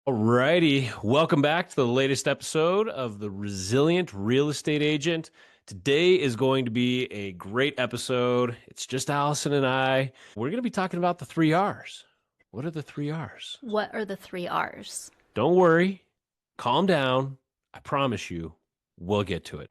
Alrighty, welcome back to the latest episode of The Resilient Real Estate Agent. Today is going to be a great episode. It's just Allison and I. We're going to be talking about the three R's. What are the three R's? What are the three R's? Don't worry, calm down. I promise you, we'll get to it.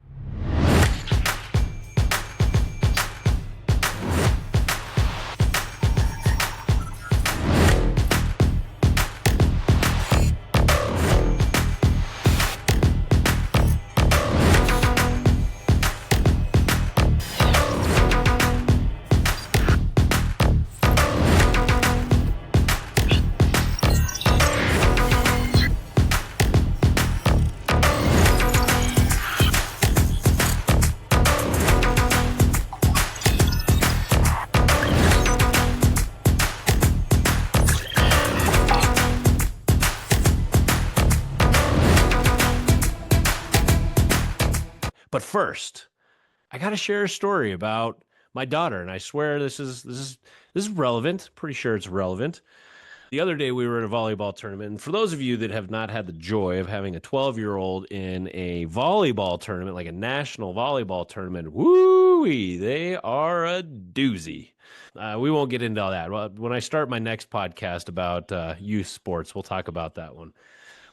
But first, I got to share a story about my daughter, and I swear this is relevant. Pretty sure it's relevant. The other day we were at a volleyball tournament, and for those of you that have not had the joy of having a 12-year-old in a volleyball tournament, like a national volleyball tournament, woo-wee, they are a doozy. We won't get into all that. When I start my next podcast about youth sports, we'll talk about that one.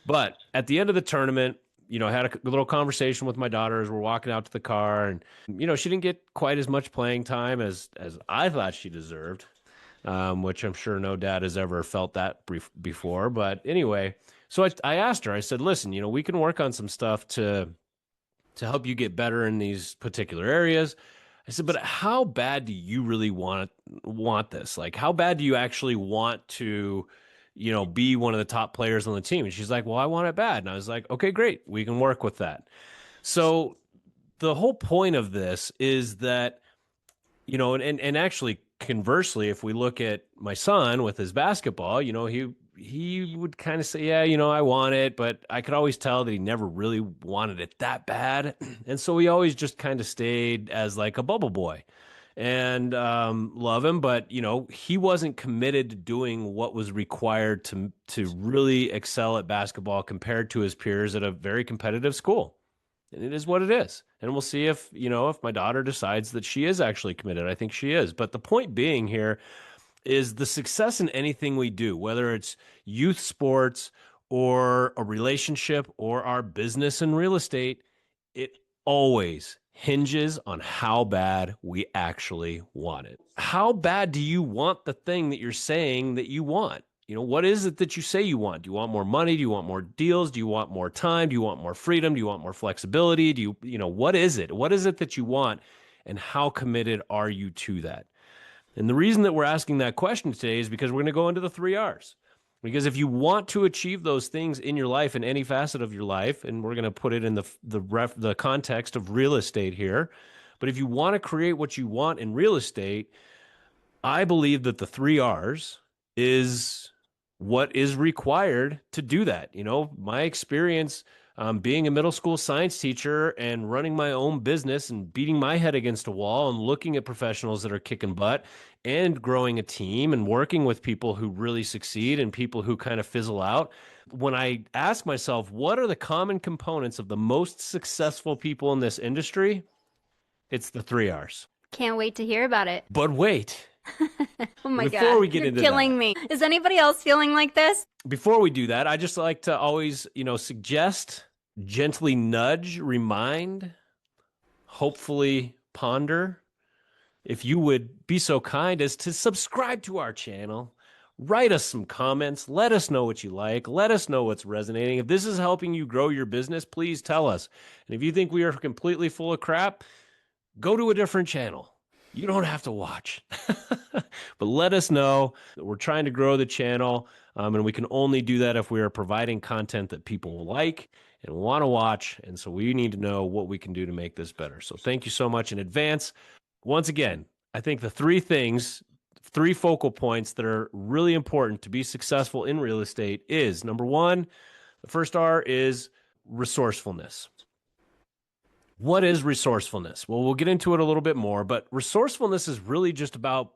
But at the end of the tournament, I had a little conversation with my daughter as we're walking out to the car, and she didn't get quite as much playing time as I thought she deserved, which I'm sure no dad has ever felt that before. But anyway, so I asked her. I said, "Listen, we can work on some stuff to help you get better in these particular areas." I said, "But how bad do you really want this? Like, how bad do you actually want to?" be one of the top players on the team. And she's like, well, I want it bad. And I was like, okay, great. We can work with that. So the whole point of this is that, and actually conversely, if we look at my son with his basketball, he would kind of say, yeah, I want it, but I could always tell that he never really wanted it that bad. And so we always just kind of stayed as like a bubble boy. And love him, but he wasn't committed to doing what was required to really excel at basketball compared to his peers at a very competitive school. And it is what it is. And we'll see if my daughter decides that she is actually committed. I think she is. But the point being here is the success in anything we do, whether it's youth sports or a relationship or our business and real estate, it always hinges on how bad we actually want it. How bad do you want the thing that you're saying that you want? What is it that you say you want? Do you want more money? Do you want more deals? Do you want more time? Do you want more freedom? Do you want more flexibility? What is it? What is it that you want? And how committed are you to that? And the reason that we're asking that question today is because we're going to go into the three R's. Because if you want to achieve those things in your life, in any facet of your life, and we're going to put it in the context of real estate here, but if you want to create what you want in real estate, I believe that the three R's is what is required to do that. My experience being a middle school science teacher and running my own business and beating my head against a wall and looking at professionals that are kicking butt and growing a team and working with people who really succeed and people who kind of fizzle out. When I ask myself, what are the common components of the most successful people in this industry? It's the three R's. Can't wait to hear about it. But wait. Oh my God. Before we get You're into killing that, me. Is anybody else feeling like this? Before we do that, I just like to always, suggest, gently nudge, remind, hopefully ponder. If you would be so kind as to subscribe to our channel, write us some comments, let us know what you like, let us know what's resonating. If this is helping you grow your business, please tell us. And if you think we are completely full of crap, go to a different channel. You don't have to watch, but let us know that we're trying to grow the channel, and we can only do that if we are providing content that people will like and want to watch, and so we need to know what we can do to make this better. So thank you so much in advance. Once again, I think the three focal points that are really important to be successful in real estate is, number one, the first R is resourcefulness. What is resourcefulness? Well, we'll get into it a little bit more, but resourcefulness is really just about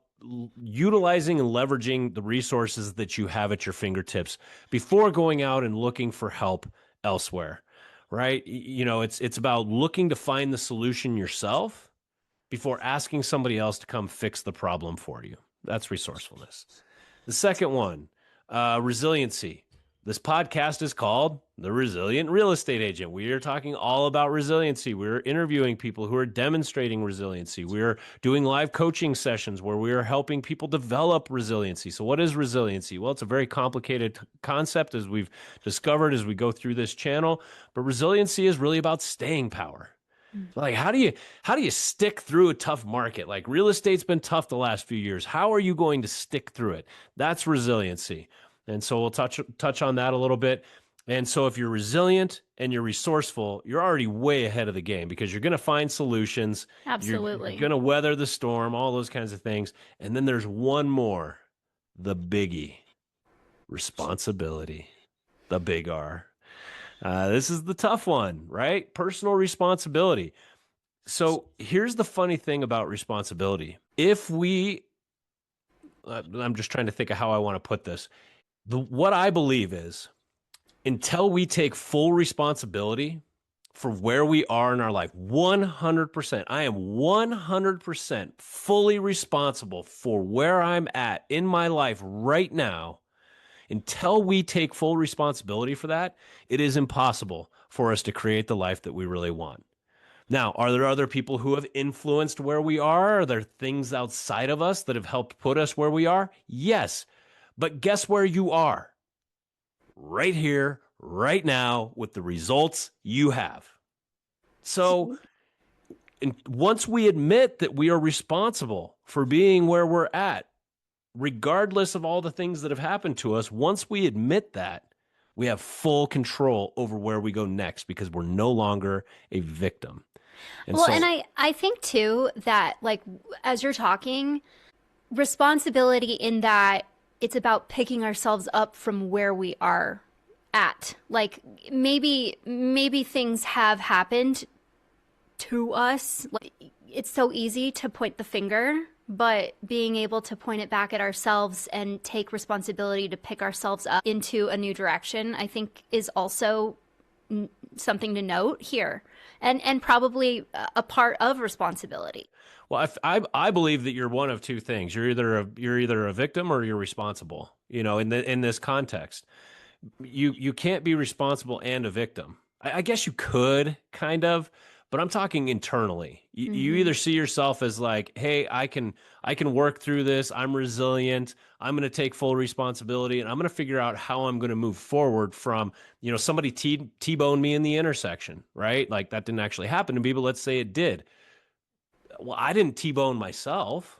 utilizing and leveraging the resources that you have at your fingertips before going out and looking for help elsewhere, right? It's about looking to find the solution yourself before asking somebody else to come fix the problem for you. That's resourcefulness. The second one, resiliency. This podcast is called The Resilient Real Estate Agent. We are talking all about resiliency. We're interviewing people who are demonstrating resiliency. We're doing live coaching sessions where we are helping people develop resiliency. So what is resiliency? Well, it's a very complicated concept, as we've discovered as we go through this channel. But resiliency is really about staying power. Like, how do you stick through a tough market? Like, real estate's been tough the last few years. How are you going to stick through it? That's resiliency. And so we'll touch on that a little bit. And so if you're resilient and you're resourceful, you're already way ahead of the game because you're going to find solutions. Absolutely. You're going to weather the storm, all those kinds of things. And then there's one more, the biggie, responsibility, the big R. This is the tough one, right? Personal responsibility. So here's the funny thing about responsibility. I'm just trying to think of how I want to put this. What I believe is, until we take full responsibility for where we are in our life, 100%, I am 100% fully responsible for where I'm at in my life right now. Until we take full responsibility for that, it is impossible for us to create the life that we really want. Now, are there other people who have influenced where we are? Are there things outside of us that have helped put us where we are? Yes. But guess where you are? Right here, right now, with the results you have. So once we admit that we are responsible for being where we're at, regardless of all the things that have happened to us, once we admit that, we have full control over where we go next because we're no longer a victim. And I think too that, like, as you're talking, responsibility in that it's about picking ourselves up from where we are at. Like, maybe things have happened to us. Like, it's so easy to point the finger, but being able to point it back at ourselves and take responsibility to pick ourselves up into a new direction, I think is also something to note here, and probably a part of responsibility. Well, I believe that you're one of two things. You're either a victim or you're responsible. In this context, you can't be responsible and a victim. I guess you could kind of, but I'm talking internally. You either see yourself as like, hey, I can work through this. I'm resilient. I'm going to take full responsibility, and I'm going to figure out how I'm going to move forward from, somebody T-boned me in the intersection, right? Like, that didn't actually happen to me, but let's say it did. Well, I didn't T-bone myself,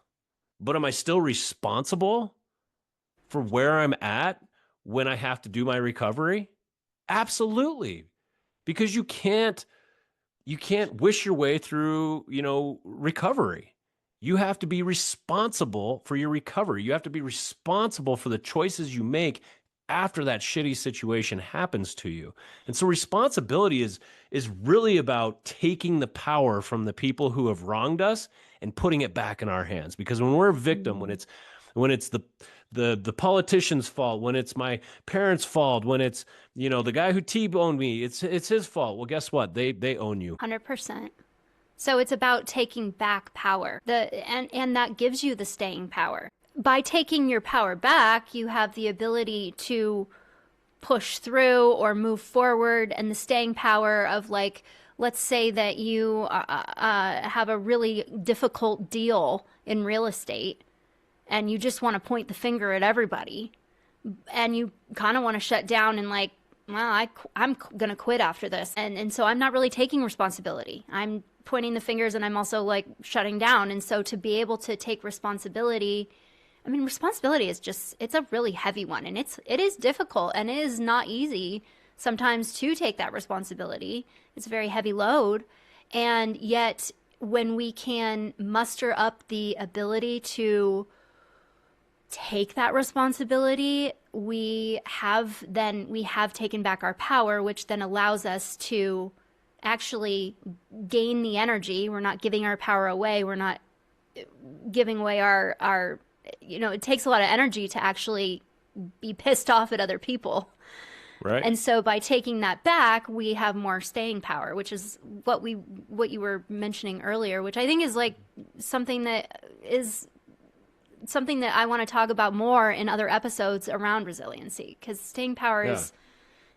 but am I still responsible for where I'm at when I have to do my recovery? Absolutely. Because you can't wish your way through, recovery. You have to be responsible for your recovery. You have to be responsible for the choices you make after that shitty situation happens to you. And so responsibility is really about taking the power from the people who have wronged us and putting it back in our hands. Because when we're a victim, when it's the politician's fault, when it's my parents' fault, when it's, the guy who T-boned me, it's his fault. Well, guess what? They own you. 100%. So it's about taking back power. And that gives you the staying power. By taking your power back, you have the ability to push through or move forward, and the staying power of, like, let's say that you have a really difficult deal in real estate and you just want to point the finger at everybody and you kind of want to shut down and, like, well, I'm going to quit after this. And so I'm not really taking responsibility. I'm pointing the fingers and I'm also, like, shutting down. And so to be able to take responsibility, I mean, responsibility is it's a really heavy one, and it is difficult, and it is not easy sometimes to take that responsibility. It's a very heavy load. And yet when we can muster up the ability to take that responsibility, we have taken back our power, which then allows us to actually gain the energy. We're not giving our power away. We're not giving away our it takes a lot of energy to actually be pissed off at other people. Right. And so by taking that back, we have more staying power, which is what you were mentioning earlier, which I think is like something that is something that I want to talk about more in other episodes around resiliency, because staying power Yeah.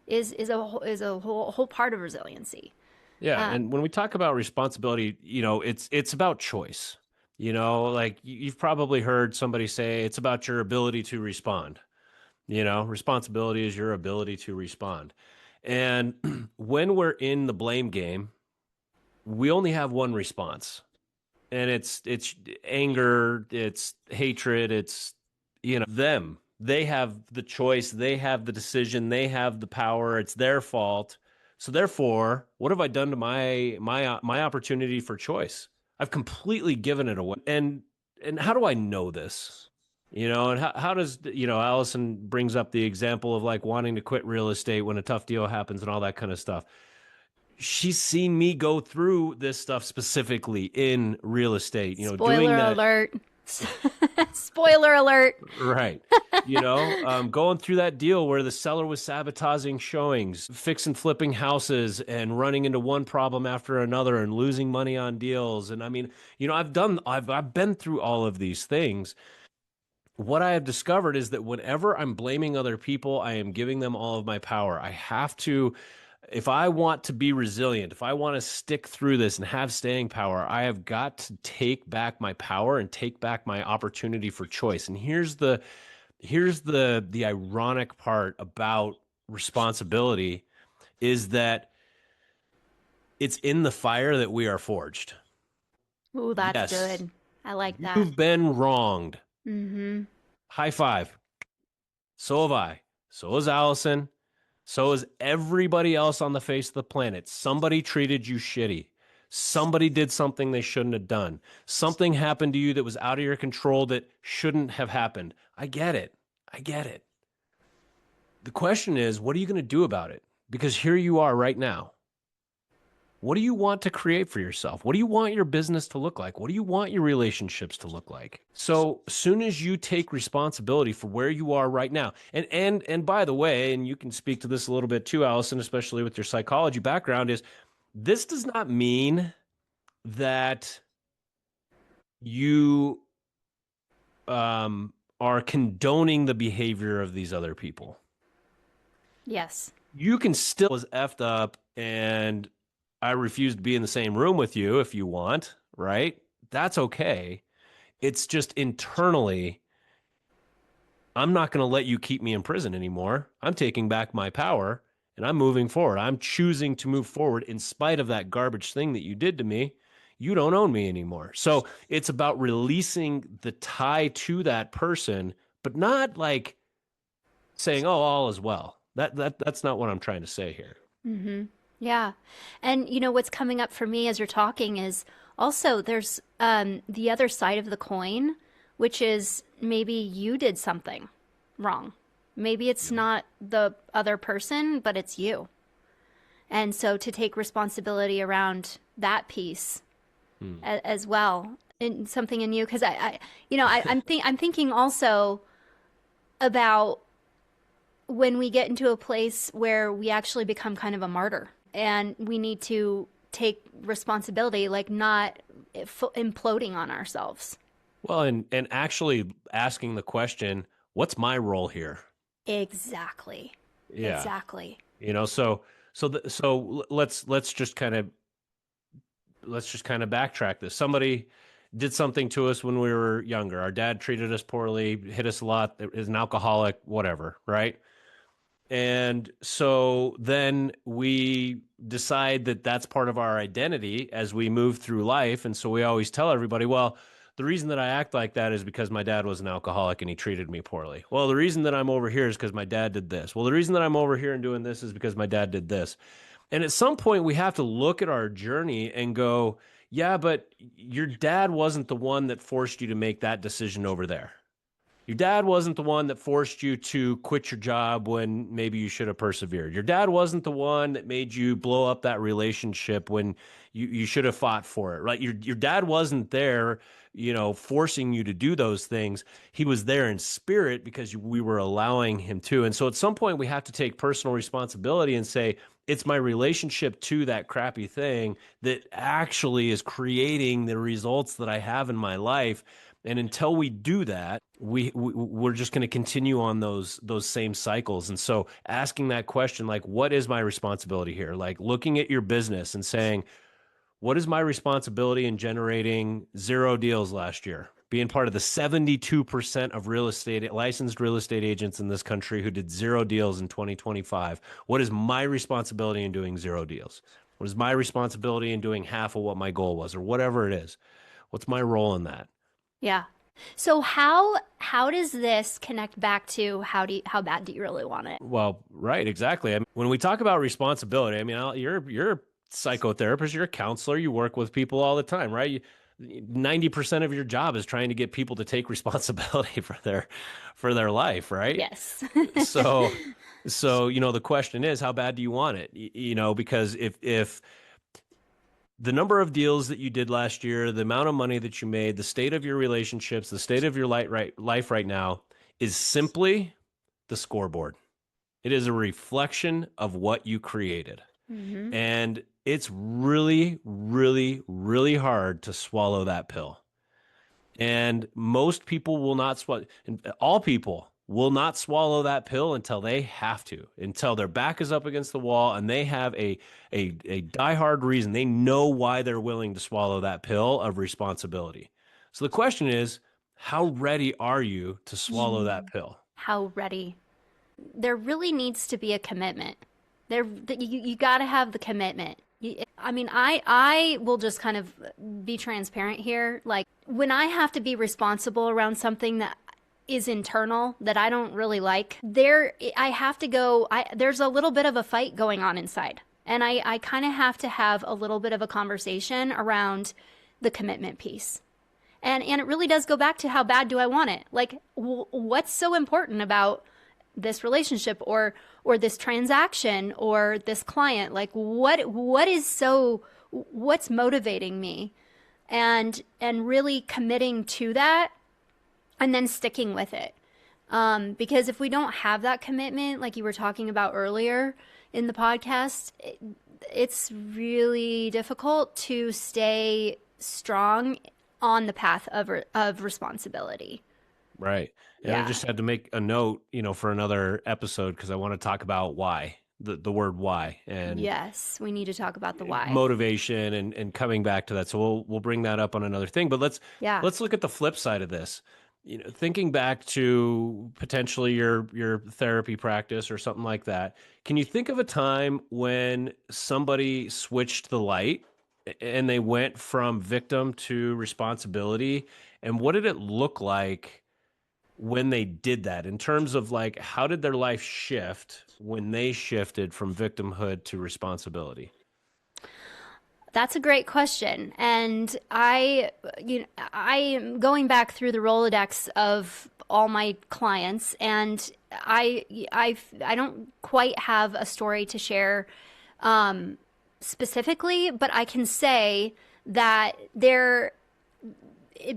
is a whole part of resiliency. Yeah, and when we talk about responsibility, it's about choice. Like you've probably heard somebody say it's about your ability to respond. Responsibility is your ability to respond. And when we're in the blame game, we only have one response. And it's anger, it's hatred, it's them. They have the choice, they have the decision, they have the power, it's their fault. So therefore, what have I done to my opportunity for choice? I've completely given it away. And how do I know this? And how does, Allison brings up the example of like wanting to quit real estate when a tough deal happens and all that kind of stuff. She's seen me go through this stuff specifically in real estate, doing Spoiler that. alert. Spoiler alert. Right. Going through that deal where the seller was sabotaging showings, fixing flipping houses and running into one problem after another and losing money on deals. And I mean, I've been through all of these things. What I have discovered is that whenever I'm blaming other people, I am giving them all of my power. I have to, if I want to be resilient, if I want to stick through this and have staying power, I have got to take back my power and take back my opportunity for choice. And here's the ironic part about responsibility is that it's in the fire that we are forged. Ooh, that's Yes, good. I like that. you've been wronged. Mm-hmm. High five. So have I. So has Allison. So is everybody else on the face of the planet. Somebody treated you shitty. Somebody did something they shouldn't have done. Something happened to you that was out of your control that shouldn't have happened. I get it. I get it. The question is, what are you going to do about it? Because here you are right now. What do you want to create for yourself? What do you want your business to look like? What do you want your relationships to look like? So soon as you take responsibility for where you are right now, and by the way, and you can speak to this a little bit too, Allison, especially with your psychology background, is this does not mean that you are condoning the behavior of these other people. Yes. You can still was effed up and I refuse to be in the same room with you if you want, right? That's okay. It's just internally, I'm not going to let you keep me in prison anymore. I'm taking back my power and I'm moving forward. I'm choosing to move forward in spite of that garbage thing that you did to me. You don't own me anymore. So it's about releasing the tie to that person, but not like saying, "Oh, all is well." That's not what I'm trying to say here. Mm-hmm. Yeah. And what's coming up for me as you're talking is also there's the other side of the coin, which is maybe you did something wrong. Maybe it's not the other person, but it's you. And so to take responsibility around that piece as well, and something in you, because I'm thinking also about when we get into a place where we actually become kind of a martyr and we need to take responsibility, like not imploding on ourselves. Well, and actually asking the question, what's my role here? Exactly. Yeah. Exactly. So let's just kind of backtrack this. Somebody did something to us when we were younger. Our dad treated us poorly, hit us a lot, is an alcoholic, whatever, right? And so then we decide that that's part of our identity as we move through life. And so we always tell everybody, well, the reason that I act like that is because my dad was an alcoholic and he treated me poorly. Well, the reason that I'm over here is because my dad did this. Well, the reason that I'm over here and doing this is because my dad did this. And at some point, we have to look at our journey and go, yeah, but your dad wasn't the one that forced you to make that decision over there. Your dad wasn't the one that forced you to quit your job when maybe you should have persevered. Your dad wasn't the one that made you blow up that relationship when you should have fought for it, right? Your dad wasn't there, forcing you to do those things. He was there in spirit because we were allowing him to. And so at some point we have to take personal responsibility and say, it's my relationship to that crappy thing that actually is creating the results that I have in my life. And until we do that, we're just going to continue on those same cycles. And so asking that question, like, what is my responsibility here? Like looking at your business and saying, what is my responsibility in generating 0 deals last year? Being part of the 72% of licensed real estate agents in this country who did 0 deals in 2025. What is my responsibility in doing 0 deals? What is my responsibility in doing half of what my goal was, or whatever it is? What's my role in that? Yeah. So how does this connect back to how bad do you really want it? Well, right, exactly. I mean, when we talk about responsibility, I mean, you're a psychotherapist, you're a counselor, you work with people all the time, right? 90% of your job is trying to get people to take responsibility for their life, right? Yes. So the question is, how bad do you want it? Because if the number of deals that you did last year, the amount of money that you made, the state of your relationships, the state of your life right now is simply the scoreboard. It is a reflection of what you created. Mm-hmm. And it's really, really, really hard to swallow that pill. And most people will not swallow, all people will not swallow that pill until they have to, until their back is up against the wall and they have a diehard reason. They know why they're willing to swallow that pill of responsibility. So the question is, how ready are you to swallow that pill? How ready? There really needs to be a commitment. You got to have the commitment. I mean, I will just kind of be transparent here. Like when I have to be responsible around something that is internal that I don't really like, I have to go, there's a little bit of a fight going on inside. And I kind of have to have a little bit of a conversation around the commitment piece. And it really does go back to how bad do I want it? Like what's so important about this relationship or this transaction or this client? Like what's motivating me? And really committing to that and then sticking with it. Because if we don't have that commitment, like you were talking about earlier in the podcast, it's really difficult to stay strong on the path of responsibility. Right. And I just had to make a note, for another episode because I want to talk about why, the word why. And yes, we need to talk about the why. Motivation and coming back to that. So we'll bring that up on another thing. But let's look at the flip side of this. Thinking back to potentially your therapy practice or something like that. Can you think of a time when somebody switched the light and they went from victim to responsibility? And what did it look like when they did that, in terms of like, how did their life shift when they shifted from victimhood to responsibility? That's a great question. And I am going back through the Rolodex of all my clients, and I don't quite have a story to share specifically, but I can say that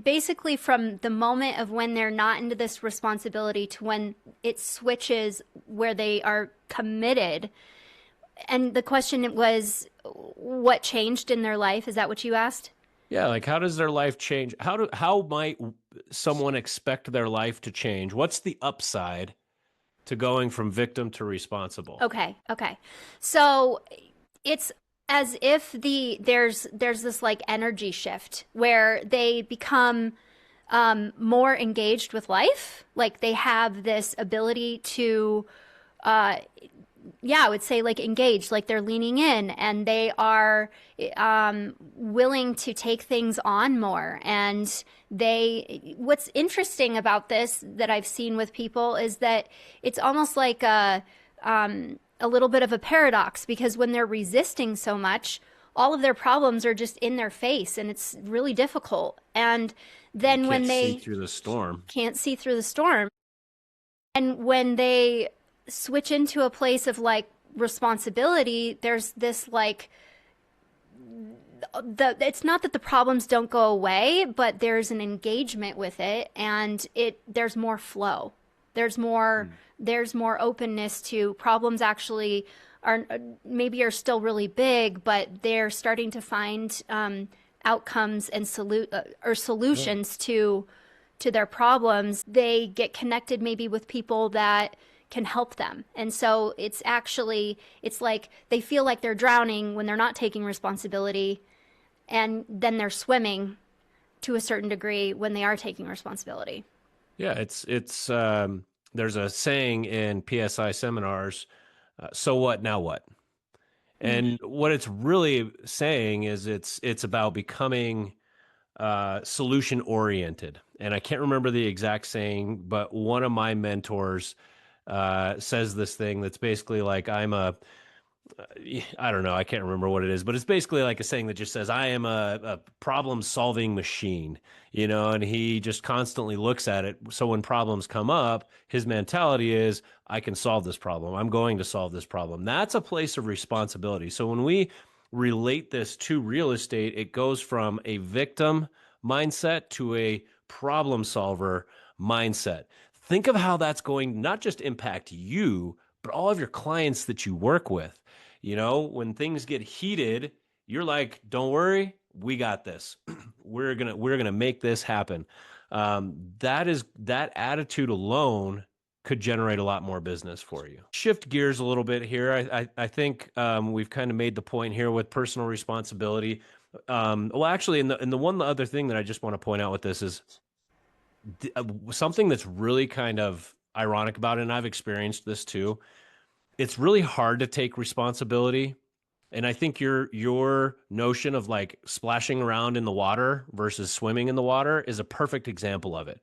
basically from the moment of when they're not into this responsibility to when it switches where they are committed. And the question was, what changed in their life? Is that what you asked? Yeah, like how does their life change? How might someone expect their life to change? What's the upside to going from victim to responsible? Okay. So it's as if there's this like energy shift where they become more engaged with life. Like they have this ability to I would say like engaged, like they're leaning in and they are willing to take things on more. And what's interesting about this that I've seen with people is that it's almost like a little bit of a paradox, because when they're resisting so much, all of their problems are just in their face, and it's really difficult. And You then can't when see they through the storm. can't see through the storm, and when they switch into a place of like responsibility, there's this like it's not that the problems don't go away, but there's an engagement with it, and there's more flow. There's more openness to problems actually are still really big, but they're starting to find outcomes and solutions to their problems. They get connected maybe with people that can help them. And so it's like they feel like they're drowning when they're not taking responsibility, and then they're swimming to a certain degree when they are taking responsibility. Yeah, it's there's a saying in PSI seminars, so what, now what? And what it's really saying is it's about becoming solution oriented. And I can't remember the exact saying, but one of my mentors says this thing that's basically like, I don't know, I can't remember what it is, but it's basically like a saying that just says, I am a problem solving machine, and he just constantly looks at it. So when problems come up, his mentality is, I can solve this problem. I'm going to solve this problem. That's a place of responsibility. So when we relate this to real estate, it goes from a victim mindset to a problem solver mindset. Think of how that's going to not just impact you, but all of your clients that you work with. When things get heated, you're like, don't worry, we got this. We're gonna make this happen. That attitude alone could generate a lot more business for you. Shift gears a little bit here. I think we've kind of made the point here with personal responsibility. Well, actually, and the one other thing that I just want to point out with this is something that's really kind of ironic about it, and I've experienced this too. It's really hard to take responsibility. And I think your notion of like splashing around in the water versus swimming in the water is a perfect example of it.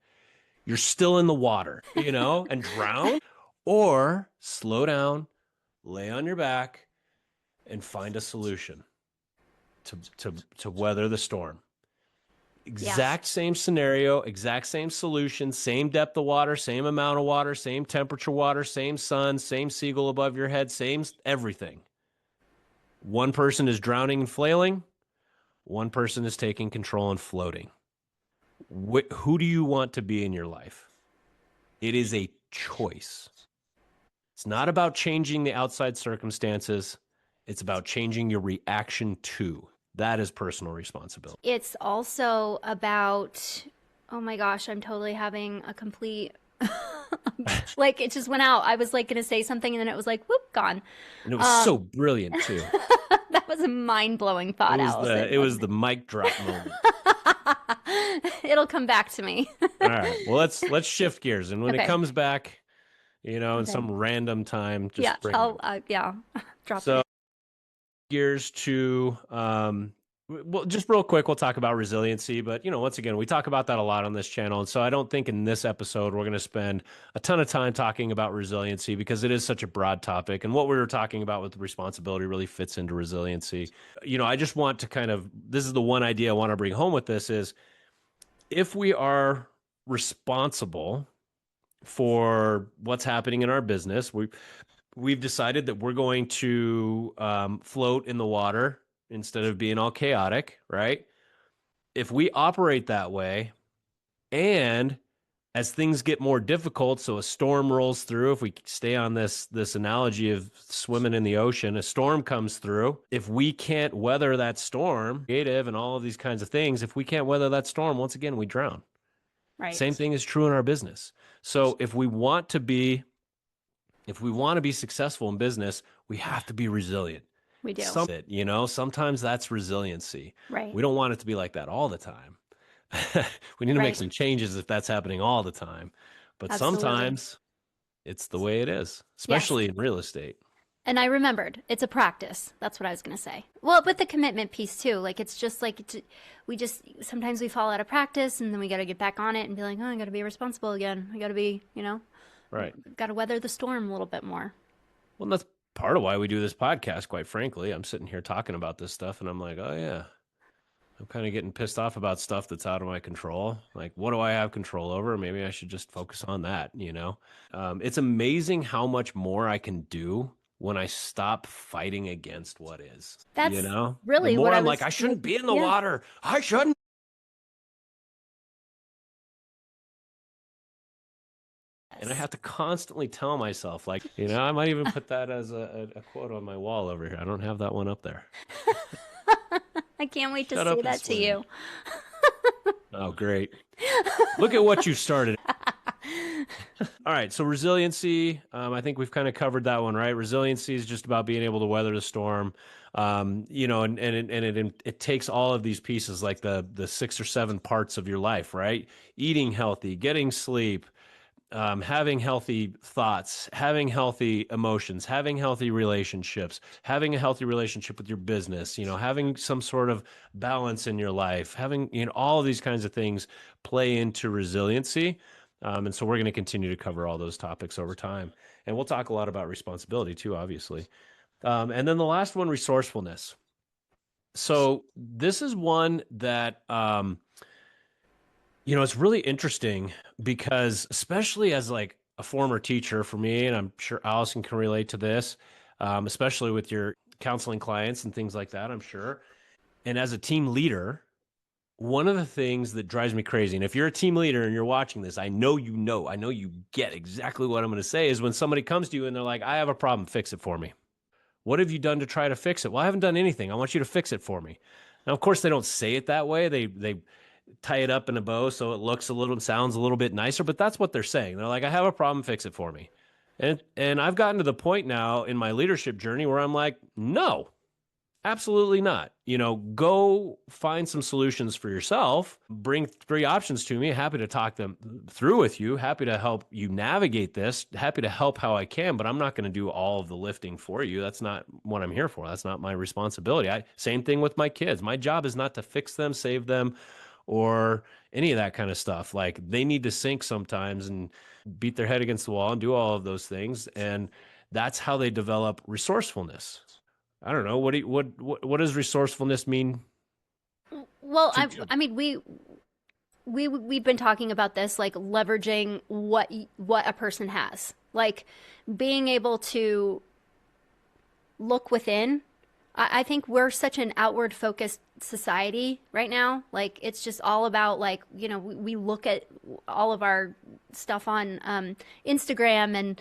You're still in the water, and drown, or slow down, lay on your back, and find a solution to weather the storm. Exact same scenario, exact same solution, same depth of water, same amount of water, same temperature water, same sun, same seagull above your head, same everything. One person is drowning and flailing. One person is taking control and floating. Who do you want to be in your life? It is a choice. It's not about changing the outside circumstances. It's about changing your reaction to. That is personal responsibility. It's also about, oh my gosh, I'm totally having a complete, like it just went out. I was like going to say something and then it was like, whoop, gone. And it was so brilliant too. That was a mind-blowing thought, Allison. It was the mic drop moment. It'll come back to me. All right. Well, let's shift gears. And when it comes back, in some random time, just bring it. Drop it. Gears to well, just real quick, we'll talk about resiliency, but once again, we talk about that a lot on this channel, and so I don't think in this episode we're going to spend a ton of time talking about resiliency because it is such a broad topic, and what we were talking about with responsibility really fits into resiliency. I just want to this is the one idea I want to bring home with this is, if we are responsible for what's happening in our business, we've decided that we're going to float in the water instead of being all chaotic, right? If we operate that way, and as things get more difficult, so a storm rolls through, if we stay on this analogy of swimming in the ocean, a storm comes through. If we can't weather that storm, creative and all of these kinds of things, if we can't weather that storm, once again, we drown. Right. Same thing is true in our business. So if we want to be successful in business, we have to be resilient. We do. Sometimes that's resiliency. Right. We don't want it to be like that all the time. We need to make some changes if that's happening all the time. But sometimes it's the way it is, especially in real estate. And I remembered, it's a practice. That's what I was going to say. Well, with the commitment piece too, like it's just like, sometimes we fall out of practice and then we got to get back on it and be like, oh, I got to be responsible again. I got to be, right. Got to weather the storm a little bit more. Well, that's part of why we do this podcast, quite frankly. I'm sitting here talking about this stuff and I'm like, oh yeah, I'm kind of getting pissed off about stuff that's out of my control. Like, what do I have control over? Maybe I should just focus on that, you know? It's amazing how much more I can do when I stop fighting against what is, you That's know? The really more what I I'm like, was I shouldn't be in the yeah. water. I shouldn't. And I Yes. have to constantly tell myself, like, you know, I might even put that as a quote on my wall over here. I don't have that one up there. I can't wait to Shut say up and that to swim. you. Oh, great. Look at what you started. All right. So resiliency, I think we've kind of covered that one, right? Resiliency is just about being able to weather the storm. You know, and it takes all of these pieces, like the 6 or 7 parts of your life, right? Eating healthy, getting sleep, having healthy thoughts, having healthy emotions, having healthy relationships, having a healthy relationship with your business, you know, having some sort of balance in your life, having, you know, all of these kinds of things play into resiliency. And so we're going to continue to cover all those topics over time. And we'll talk a lot about responsibility too, obviously. And then the last one, resourcefulness. So this is one that, you know, it's really interesting because, especially as like a former teacher for me, and I'm sure Allison can relate to this, especially with your counseling clients and things like that, I'm sure. And as a team leader, one of the things that drives me crazy, and if you're a team leader and you're watching this, I know you get exactly what I'm going to say, is when somebody comes to you and they're like, I have a problem, fix it for me. What have you done to try to fix it? Well, I haven't done anything. I want you to fix it for me. Now, of course, they don't say it that way. They tie it up in a bow so it looks a little, sounds a little bit nicer, but that's what they're saying. They're like, I have a problem, fix it for me. And I've gotten to the point now in my leadership journey where I'm like, no, absolutely not. You know, go find some solutions for yourself, bring 3 options to me, happy to talk them through with you, happy to help you navigate this, happy to help how I can, but I'm not going to do all of the lifting for you. That's not what I'm here for. That's not my responsibility. Same thing with my kids. My job is not to fix them, save them, or any of that kind of stuff. Like, they need to sink sometimes and beat their head against the wall and do all of those things. And that's how they develop resourcefulness. I don't know. What does resourcefulness mean Well, to? I mean, we've been talking about this, like leveraging what a person has, like being able to look within. I think we're such an outward focused society right now. Like, it's just all about, like, you know, we look at all of our stuff on Instagram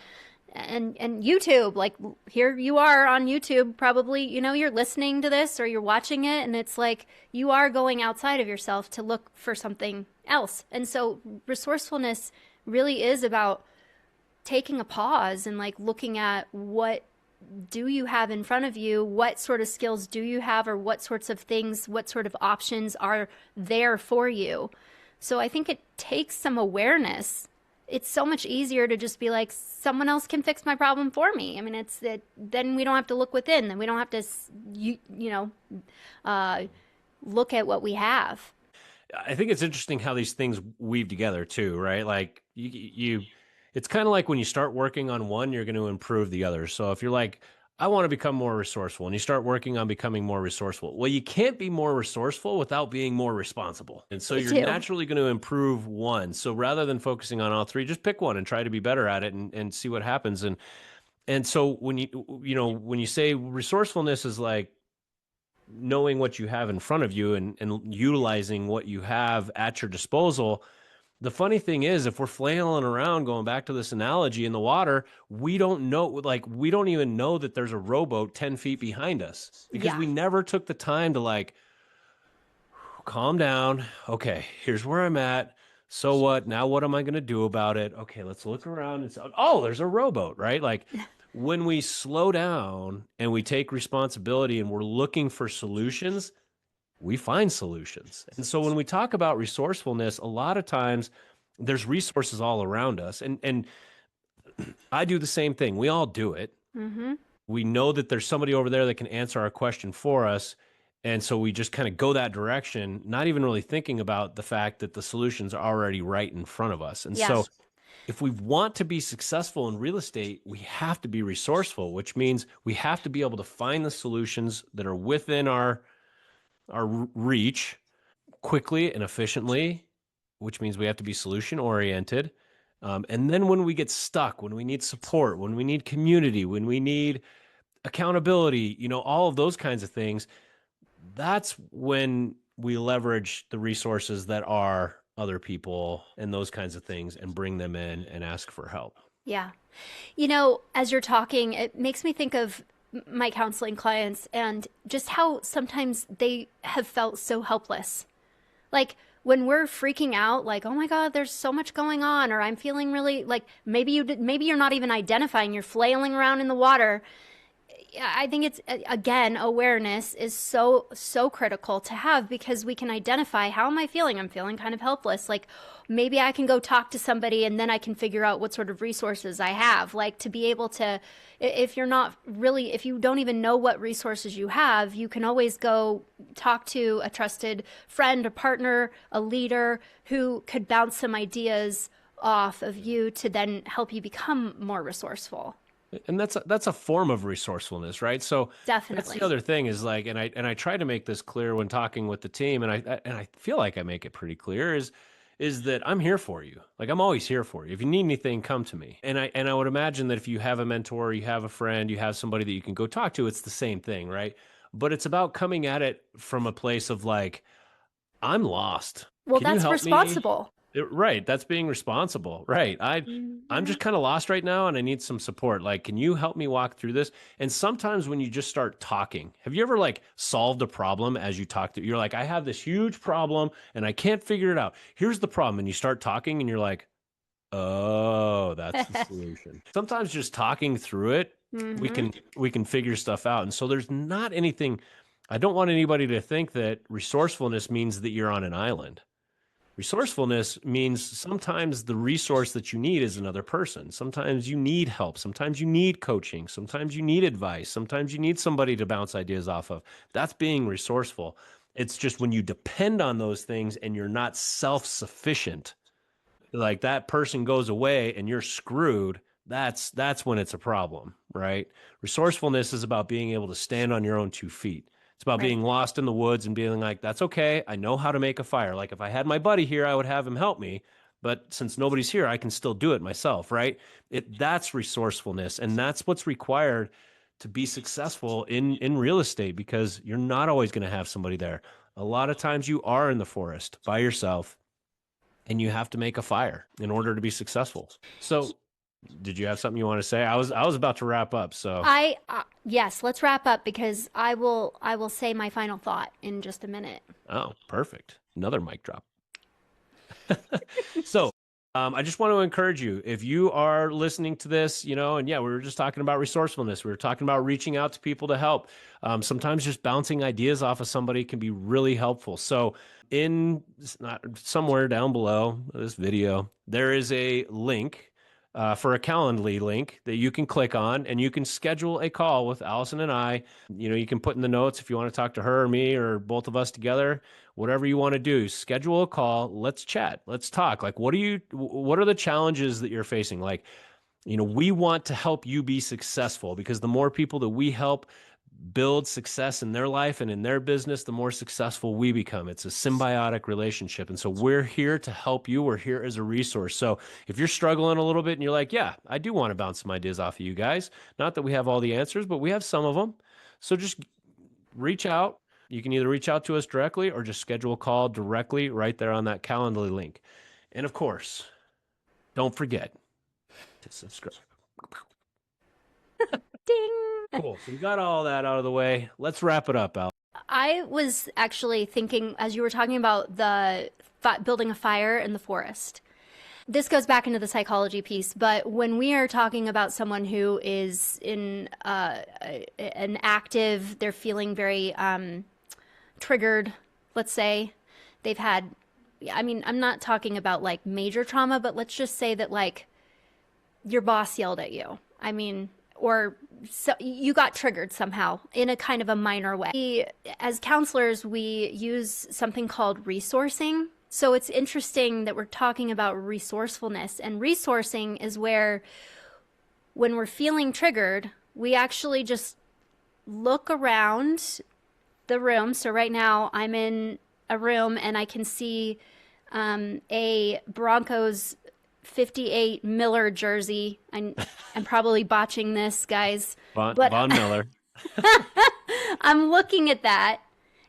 and YouTube. Like, here you are on YouTube, probably, you know, you're listening to this or you're watching it, and it's like you are going outside of yourself to look for something else. And so resourcefulness really is about taking a pause and like looking at what do you have in front of you, what sort of skills do you have, or what sorts of things, what sort of options are there for you. So I think it takes some awareness. It's so much easier to just be like, someone else can fix my problem for me. I mean, it's that then we don't have to look within, then we don't have to look at what we have. I think it's interesting how these things weave together too, right? Like, it's kind of like when you start working on one, you're going to improve the other. So if you're like, I want to become more resourceful, and you start working on becoming more resourceful, well, you can't be more resourceful without being more responsible. And so Me you're too. naturally going to improve one. So rather than focusing on all 3, just pick one and try to be better at it and see what happens. And so when when you say resourcefulness is like knowing what you have in front of you and utilizing what you have at your disposal. The funny thing is, if we're flailing around, going back to this analogy, in the water, we don't know, like, we don't even know that there's a rowboat 10 feet behind us because Yeah. we never took the time to, like, calm down. Okay, here's where I'm at. So what? Now what am I going to do about it? Okay, let's look around and say, oh, there's a rowboat, right? Like, when we slow down and we take responsibility and we're looking for solutions, we find solutions. And so when we talk about resourcefulness, a lot of times there's resources all around us. And I do the same thing. We all do it. Mm-hmm. We know that there's somebody over there that can answer our question for us. And so we just kind of go that direction, not even really thinking about the fact that the solutions are already right in front of us. And so Yes. If we want to be successful in real estate, we have to be resourceful, which means we have to be able to find the solutions that are within our reach quickly and efficiently, which means we have to be solution oriented. And then when we get stuck, when we need support, when we need community, when we need accountability, all of those kinds of things, that's when we leverage the resources that are other people and those kinds of things and bring them in and ask for help. Yeah. As you're talking, it makes me think of my counseling clients and just how sometimes they have felt so helpless. Like when we're freaking out, like, oh my God, there's so much going on, or I'm feeling really like maybe you're not even identifying, you're flailing around in the water. I think it's, again, awareness is so, so critical to have, because we can identify, how am I feeling? I'm feeling kind of helpless. Like maybe I can go talk to somebody and then I can figure out what sort of resources I have, like to be able to, if you don't even know what resources you have, you can always go talk to a trusted friend, a partner, a leader who could bounce some ideas off of you to then help you become more resourceful. And that's a form of resourcefulness, right? So Definitely. that's the other thing is like, and I try to make this clear when talking with the team, and I feel like I make it pretty clear is that I'm here for you. Like I'm always here for you. If you need anything, come to me. And I would imagine that if you have a mentor, you have a friend, you have somebody that you can go talk to, it's the same thing, right? But it's about coming at it from a place of like, I'm lost. Well, Can you that's help me? responsible. Right. That's being responsible. Right. I'm just kind of lost right now and I need some support. Like, can you help me walk through this? And sometimes when you just start talking, have you ever like solved a problem as you talk to, you're like, I have this huge problem and I can't figure it out. Here's the problem. And you start talking and you're like, oh, that's the solution. Sometimes just talking through it, we can figure stuff out. And so there's not anything, I don't want anybody to think that resourcefulness means that you're on an island. Resourcefulness means sometimes the resource that you need is another person. Sometimes you need help. Sometimes you need coaching. Sometimes you need advice. Sometimes you need somebody to bounce ideas off of. That's being resourceful. It's just when you depend on those things and you're not self-sufficient, like that person goes away and you're screwed, that's when it's a problem, right? Resourcefulness is about being able to stand on your own 2 feet. It's about being lost in the woods and being like, that's okay. I know how to make a fire. Like if I had my buddy here, I would have him help me. But since nobody's here, I can still do it myself, right? That's resourcefulness. And that's what's required to be successful in real estate, because you're not always going to have somebody there. A lot of times you are in the forest by yourself and you have to make a fire in order to be successful. So did you have something you want to say? I was about to wrap up. So Yes, let's wrap up, because I will say my final thought in just a minute. Oh, perfect. Another mic drop. So I just want to encourage you, if you are listening to this, and yeah, we were just talking about resourcefulness. We were talking about reaching out to people to help. Sometimes just bouncing ideas off of somebody can be really helpful. So somewhere down below this video, there is a link for a Calendly link that you can click on, and you can schedule a call with Allison and I. You can put in the notes if you want to talk to her or me or both of us together, whatever you want to do. Schedule a call. Let's chat. Let's talk. Like, what are the challenges that you're facing? Like, we want to help you be successful, because the more people that we help build success in their life and in their business, the more successful we become. It's a symbiotic relationship. And so we're here to help you. We're here as a resource. So if you're struggling a little bit and you're like, yeah, I do want to bounce some ideas off of you guys. Not that we have all the answers, but we have some of them. So just reach out. You can either reach out to us directly or just schedule a call directly right there on that Calendly link. And of course, don't forget to subscribe. Ding! Cool. So we got all that out of the way. Let's wrap it up, Al. I was actually thinking, as you were talking about the building a fire in the forest, this goes back into the psychology piece, but when we are talking about someone who is in an active, they're feeling very triggered, let's say, they've had, I'm not talking about like major trauma, but let's just say that like your boss yelled at you. Or so you got triggered somehow in a kind of a minor way. As counselors, we use something called resourcing. So it's interesting that we're talking about resourcefulness, and resourcing is where when we're feeling triggered, we actually just look around the room. So right now I'm in a room and I can see a Broncos 58 Miller jersey. I'm probably botching this, guys, but Von Miller. I'm looking at that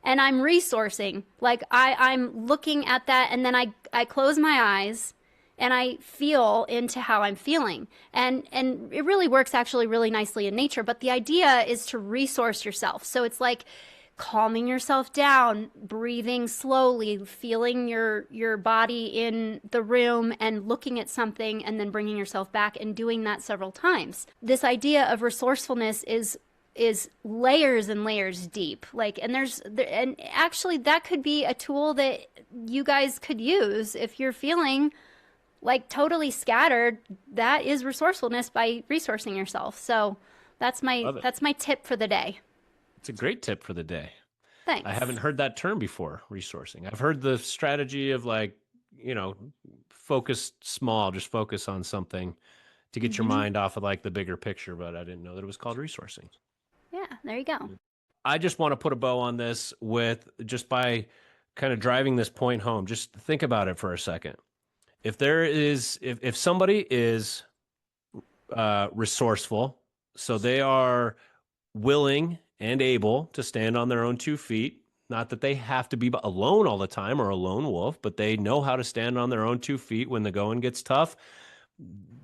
and I'm resourcing. Like I'm looking at that and then I close my eyes and I feel into how I'm feeling. And it really works actually really nicely in nature. But the idea is to resource yourself. So it's like calming yourself down, breathing slowly, feeling your body in the room and looking at something and then bringing yourself back and doing that several times. This idea of resourcefulness is layers and layers deep. Like, and actually that could be a tool that you guys could use if you're feeling like totally scattered. That is resourcefulness by resourcing yourself. So that's my tip for the day. It's a great tip for the day. Thanks. I haven't heard that term before, resourcing. I've heard the strategy of like, focus small, just focus on something to get your mind off of like the bigger picture, but I didn't know that it was called resourcing. Yeah, there you go. I just want to put a bow on this with just by kind of driving this point home. Just think about it for a second. If somebody is resourceful, so they are willing and able to stand on their own 2 feet. Not that they have to be alone all the time or a lone wolf, but they know how to stand on their own 2 feet when the going gets tough.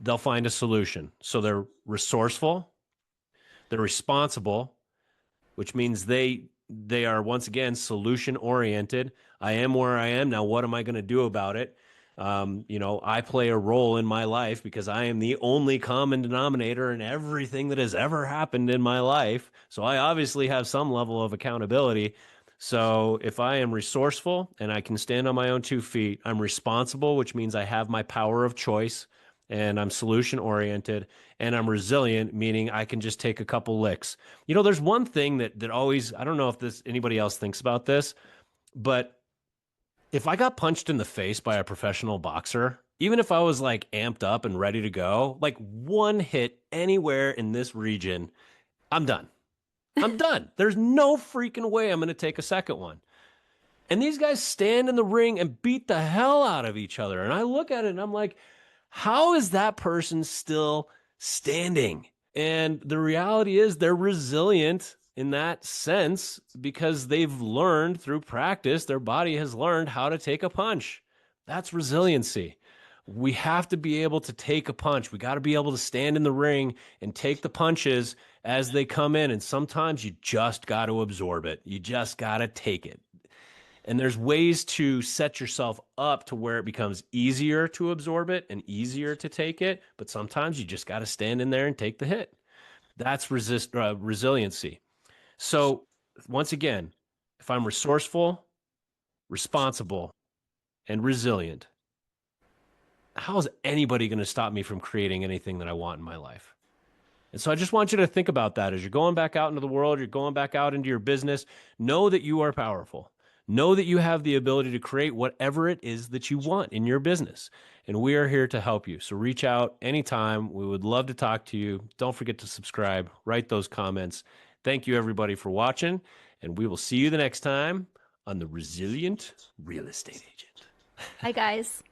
They'll find a solution. So they're resourceful, they're responsible, which means they are once again solution oriented. I am where I am now. What am I going to do about it? I play a role in my life because I am the only common denominator in everything that has ever happened in my life. So I obviously have some level of accountability. So if I am resourceful and I can stand on my own 2 feet, I'm responsible, which means I have my power of choice, and I'm solution oriented, and I'm resilient, meaning I can just take a couple licks. There's one thing that always, I don't know if anybody else thinks about this, but if I got punched in the face by a professional boxer, even if I was like amped up and ready to go, like one hit anywhere in this region, I'm done. I'm done. There's no freaking way I'm going to take a second one. And these guys stand in the ring and beat the hell out of each other. And I look at it and I'm like, how is that person still standing? And the reality is they're resilient in that sense because they've learned through practice, their body has learned how to take a punch. That's resiliency. We have to be able to take a punch. We got to be able to stand in the ring and take the punches as they come in. And sometimes you just got to absorb it. You just got to take it. And there's ways to set yourself up to where it becomes easier to absorb it and easier to take it. But sometimes you just got to stand in there and take the hit. That's resiliency. So once again, if I'm resourceful, responsible, and resilient, how is anybody going to stop me from creating anything that I want in my life? And so I just want you to think about that as you're going back out into the world, you're going back out into your business. Know that you are powerful. Know that you have the ability to create whatever it is that you want in your business. And we are here to help you. So reach out anytime. We would love to talk to you. Don't forget to subscribe, write those comments. Thank you, everybody, for watching. And we will see you the next time on The Resilient Real Estate Agent. Bye, guys.